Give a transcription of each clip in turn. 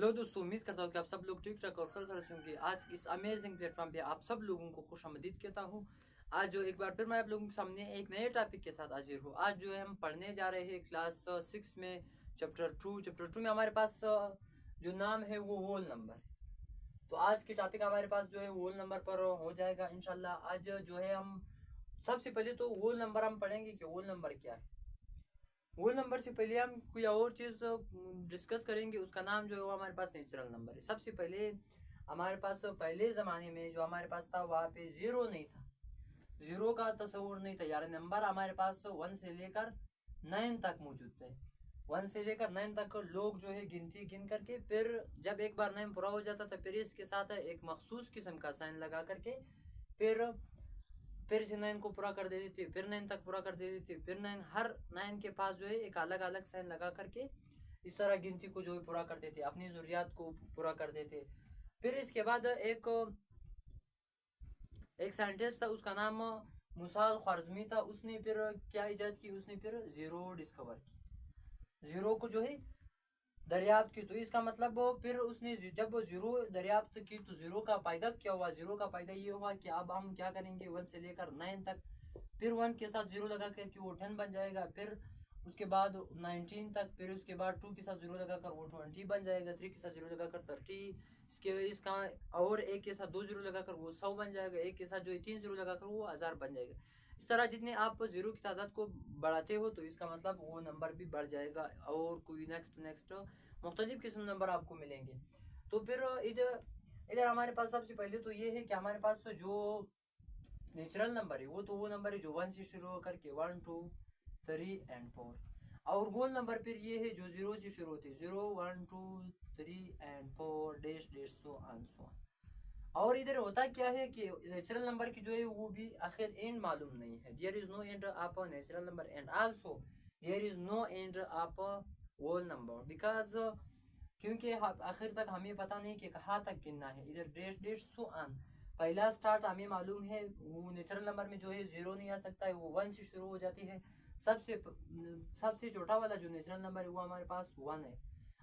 Hello दोस्तों, उम्मीद करता हूँ कि आप सब लोग ठीक ठाक और खैर खैरियत से होंगे। आज इस अमेजिंग प्लेटफॉर्म पे आप सब लोगों को खुशामदीद कहता हूँ। आज जो एक बार फिर मैं आप लोगों के सामने एक नए टॉपिक के साथ हाजिर हूँ। आज जो है हम पढ़ने जा रहे हैं क्लास 6 में चैप्टर 2 में हमारे पास जो नाम है वो होल नंबर। तो आज की टॉपिक हमारे पास जो है होल नंबर पर हो जाएगा इंशाल्लाह। आज जो है हम सबसे पहले तो होल नंबर हम पढ़ेंगे कि होल नंबर क्या है। होल नंबर से पहले हम कोई और चीज डिस्कस करेंगे, उसका नाम जो है वो हमारे पास नेचुरल नंबर है। सबसे पहले हमारे पास पहले जमाने में जो हमारे पास था वहां पे जीरो नहीं था, जीरो का तस्वुर नहीं था, यार नंबर हमारे पास 1 से लेकर 9 तक मौजूद थे। 1 से लेकर 9 तक लोग जो है गिनती गिन करके फिर जब एक बार 9 पूरा हो जाता था फिर इसके साथ एक मखसूस किस्म का साइन लगा करके फिर से 9 को पूरा कर देती थी, फिर 9 तक पूरा कर देती थी, फिर 9 हर 9 के पास जो है एक अलग अलग साइन लगा करके इस तरह गिनती को जो है पूरा करते थे, अपनी जरूरियात को पूरा कर देते। फिर इसके बाद एक साइंटिस्ट था, उसका नाम मुसाल ख्वारिज़मी था। उसने फिर क्या इजाद की, उसने फिर जीरो डिस्कवर की, जीरो को जो है दरियाफ्त की। तो इसका मतलब फिर उसने जब जीरो दरियाफ्त की तो जीरो का फायदा क्या हुआ, जीरो का फायदा ये हुआ कि अब हम क्या करेंगे 1 से लेकर 9 तक, फिर 1 के साथ जीरो लगा कर वो 10 बन जाएगा, फिर उसके बाद 19 तक, फिर उसके बाद 2 के साथ जीरो लगाकर वो 20 बन जाएगा, 3 के साथ जीरो लगाकर 30, इसका और एक के साथ 2 जीरो लगाकर वो 100 बन जाएगा, एक के साथ जो 3 जीरो लगाकर वो 1000 बन जाएगा। इस तरह जितने आप जीरो की तादाद को बढ़ाते हो तो इसका मतलब वो नंबर भी बढ़ जाएगा और कोई नेक्स्ट मुख्तलिफ किस्म नंबर आपको मिलेंगे। तो फिर इधर इधर हमारे पास सबसे पहले तो ये है कि हमारे पास जो नेचुरल नंबर है वो नंबर है जो 1 से शुरू होकर के 1 2 3 एंड 4, और होल नंबर फिर ये है जो 0 से शुरू होते हैं, 0 1 2 3 and 4 dash dash so on so on. और इधर होता क्या है कि नेचुरल नंबर की जो है वो भी आखिर एंड मालूम नहीं है। There is no end of a natural number and also there is no end of a whole number, because क्योंकि आखिर तक हमें पता नहीं कि कहाँ तक गिनना है। इधर डैश डैश सो ऑन पहला स्टार्ट हमें मालूम है, वो नेचुरल नंबर में जो है जीरो नहीं आ सकता है, वो 1 से शुरू हो जाती है। सबसे छोटा वाला जो नेचुरल नंबर है वो हमारे पास 1 है,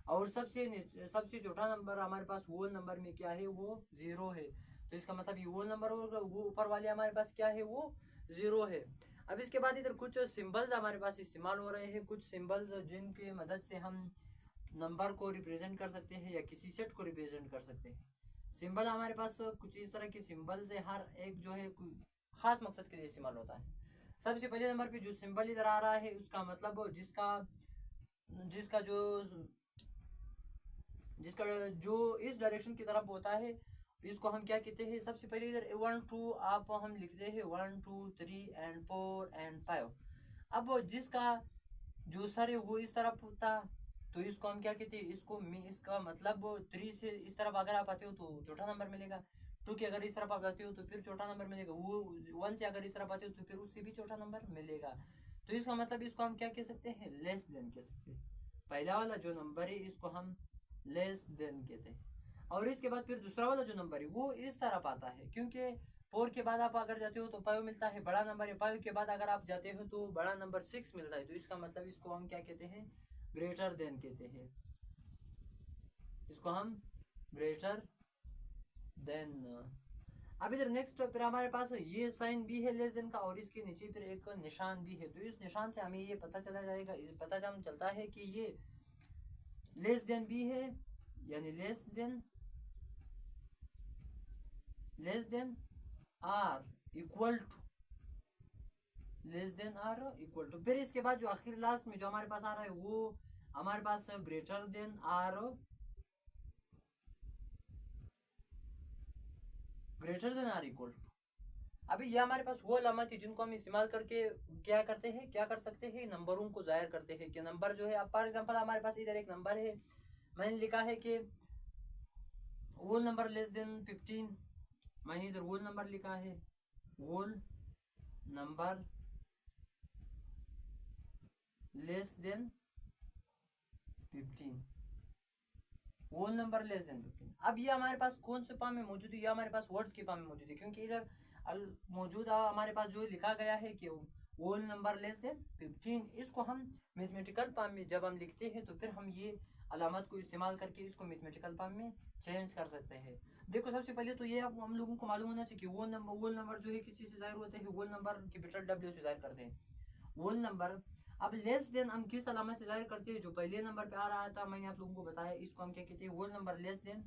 और सबसे छोटा नंबर हमारे पास होल नंबर में क्या है वो 0 है। तो इसका मतलब ये होल नंबर होगा, वो ऊपर वाले हमारे पास क्या है वो 0 है। अब इसके बाद इधर कुछ सिंबल्स हमारे पास इस्तेमाल हो रहे हैं, कुछ सिंबल्स जिनकी मदद से हम नंबर को रिप्रेजेंट कर सकते हैं या किसी सेट को रिप्रेजेंट कर सकते हैं। सिंबल हमारे पास कुछ इस तरह के सिंबल्स है, हर एक जो है खास मकसद के लिए इस्तेमाल होता है। सबसे पहले नंबर पे जो सिंबल इधर आ रहा है उसका मतलब जिसका जो जिसका जो इस डायरेक्शन की तरफ होता है इसको हम क्या कहते हैं। सबसे पहले इधर 1 2 आप हम लिखते हैं 1 2 3 एंड 4 एंड 5। अब जिसका जो सर है वो इस तरफ होता तो इसको हम क्या कहते हैं, इसका मतलब 3 से इस तरफ अगर आप आते हो तो चौथा नंबर मिलेगा, 2 के अगर इस तरफ आप आते हो तो फिर चौथा नंबर मिलेगा, वो 1 से अगर इस तरफ आते हो तो फिर उससे भी चौथा नंबर मिलेगा। तो इसका मतलब इसको हम क्या कह सकते हैं, लेस देन कह सकते हैं। पहला वाला जो नंबर है इसको हम लेस देन कहते हैं, और इसके बाद फिर दूसरा वाला जो नंबर है वो इस तरफ आता है, क्योंकि 4 के बाद आप अगर जाते हो तो 5 मिलता है, बड़ा नंबर है। 5 के बाद अगर आप जाते हो तो बड़ा नंबर 6 मिलता है, तो इसका मतलब इसको हम क्या कहते हैं, ग्रेटर देन कहते हैं। इसको हम ग्रेटर देन। अब इधर नेक्स्ट फिर हमारे पास ये साइन भी है लेस देन का, और इसके नीचे फिर एक निशान भी है। तो इस निशान से हमें ये पता चला जाएगा, पता चलता है कि ये लेस देन भी है, यानी less than or equal to, less than or equal to. फिर इसके बाद जो आखिर लास्ट में जो हमारे पास आ रहा है वो हमारे पास greater than or equal to. अभी ये हमारे पास वो अलामत है जिनको हम इस्तेमाल करके क्या करते हैं, क्या कर सकते हैं, नंबरों को जाहिर करते हैं कि नंबर जो है, अब फॉर एग्जांपल हमारे पास इधर एक नंबर है, मैंने लिखा है कि होल नंबर लेस देन 15, मैंने इधर होल नंबर लिखा है, whole number less than 15, whole number less than 15। अब ये हमारे पास कौन से फॉर्म में मौजूद है, ये हमारे पास वर्ड्स के फॉर्म में मौजूद है, क्योंकि इधर मौजूद हमारे पास जो लिखा गया है कि होल नंबर लेस देन 15, इसको हम मैथमेटिकल फॉर्म में जब हम लिखते हैं तो फिर हम ये अलामत को इस्तेमाल करके इसको मैथमेटिकल फॉर्म में चेंज कर सकते हैं। देखो सबसे पहले तो ये हम लोगों को मालूम होना चाहिए कि होल नंबर जो है किस चीज से जाहिर होते हैं, होल नंबर कैपिटल डब्ल्यू से जाहिर करते हैं होल नंबर। अब लेस देन हम किस अलामत से जाहिर करते हैं, जो पहले नंबर पे आ रहा था मैंने आप लोगों को बताया, इसको हम क्या कहते हैं, होल नंबर लेस देन।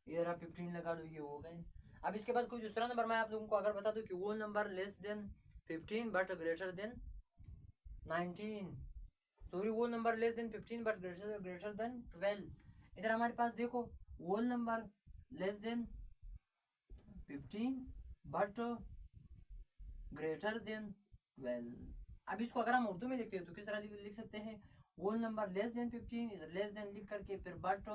इधर आप 15 लगा लो, ये हो गए। अब इसके बाद कोई दूसरा नंबर मैं आप लोगों को अगर बता दूं कि whole number less than 15 but greater than 19, sorry whole number less than 15 but greater than 12। इधर हमारे पास देखो whole number less than 15 but greater than 12। अब इसको अगर हम उर्दू में लिखते हैं तो किस तरह लिख सकते हैं, होल नंबर लेस देन 15, इधर लेस देन लिख करके फिर बट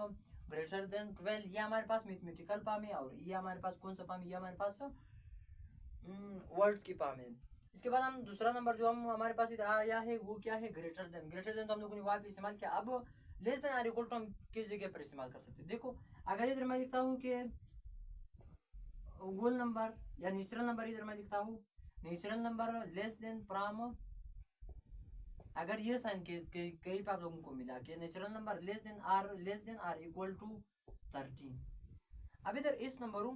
ग्रेटर देन 12। ये हमारे पास मैथमेटिकल फॉर्म है, और ये हमारे पास कौन सा फॉर्म है, ये हमारे पास वर्ड की फॉर्म है। इसके बाद हम दूसरा नंबर जो हम हमारे पास इधर आया है वो क्या है, ग्रेटर देन। ग्रेटर देन तो हम लोगों ने वहां पे इस्तेमाल किया। अब less than or equal to हम किस जगह पर इस्तेमाल कर सकते हैं। देखो अगर इधर मैं लिखता हूँ कि होल नंबर या नेचुरल नंबर, इधर मैं लिखता हूँ natural number less then prime, अगर ये साइन के कई आप लोगों को मिला के natural number less than or equal to 13। अब इधर इस नंबरों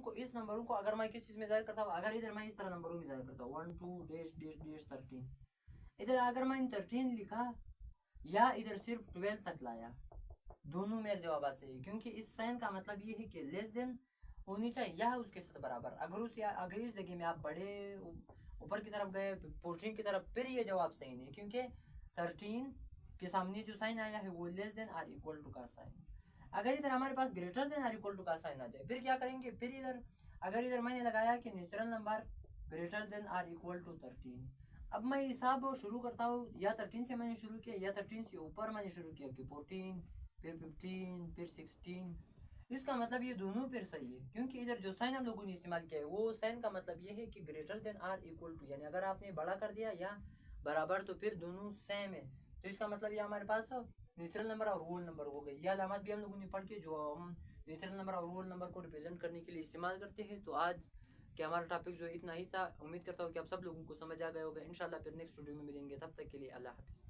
को अगर मैं किस चीज में जाहिर करता हूँ, अगर इधर मैं इस तरह नंबरों में जाहिर करता हूँ 1 2 डैश डैश डैश 13, इधर अगर मैं 13 लिखा या इधर सिर्फ 12 तक लाया, दोनों मेरे जवाब सही है, क्योंकि इस साइन का मतलब ये है कि लेस देन होनी चाहिए या उसके साथ बराबर। अगर इस जगह में आप बड़े ऊपर की तरफ गए 14 की तरफ, फिर ये जवाब सही नहीं, क्योंकि 13 के सामने जो साइन आया है वो less than or equal to का साइन। अगर इधर हमारे पास greater than or equal to का साइन आ जाए, फिर क्या करेंगे, फिर इधर अगर इधर मैंने लगाया कि natural number greater than or equal to 13, अब मैं हिसाब शुरू करता हूँ, या 13 से मैंने शुरू किया या 13 से ऊपर मैंने शुरू किया कि 14 फिर 15 फिर 16, इसका मतलब ये दोनों फिर सही है, क्योंकि इधर जो साइन हम लोगों ने इस्तेमाल किया है वो साइन का मतलब ये है कि greater than or equal to, यानी अगर आपने बड़ा कर दिया या बराबर तो फिर दोनों सेम है। तो इसका मतलब ये हमारे पास नेचुरल नंबर और होल नंबर हो गए। यह अलामत भी हम लोगों ने पढ़ के जो हम नेचुरल नंबर और होल नंबर को रिप्रेजेंट करने के लिए इस्तेमाल करते हैं। तो आज के हमारा टॉपिक जो इतना ही था, उम्मीद करता हूँ कि आप सब लोगों को समझ आ गया होगा। इंशाल्लाह फिर नेक्स्ट वीडियो में मिलेंगे, तब तक के लिए अल्लाह हाफिज़।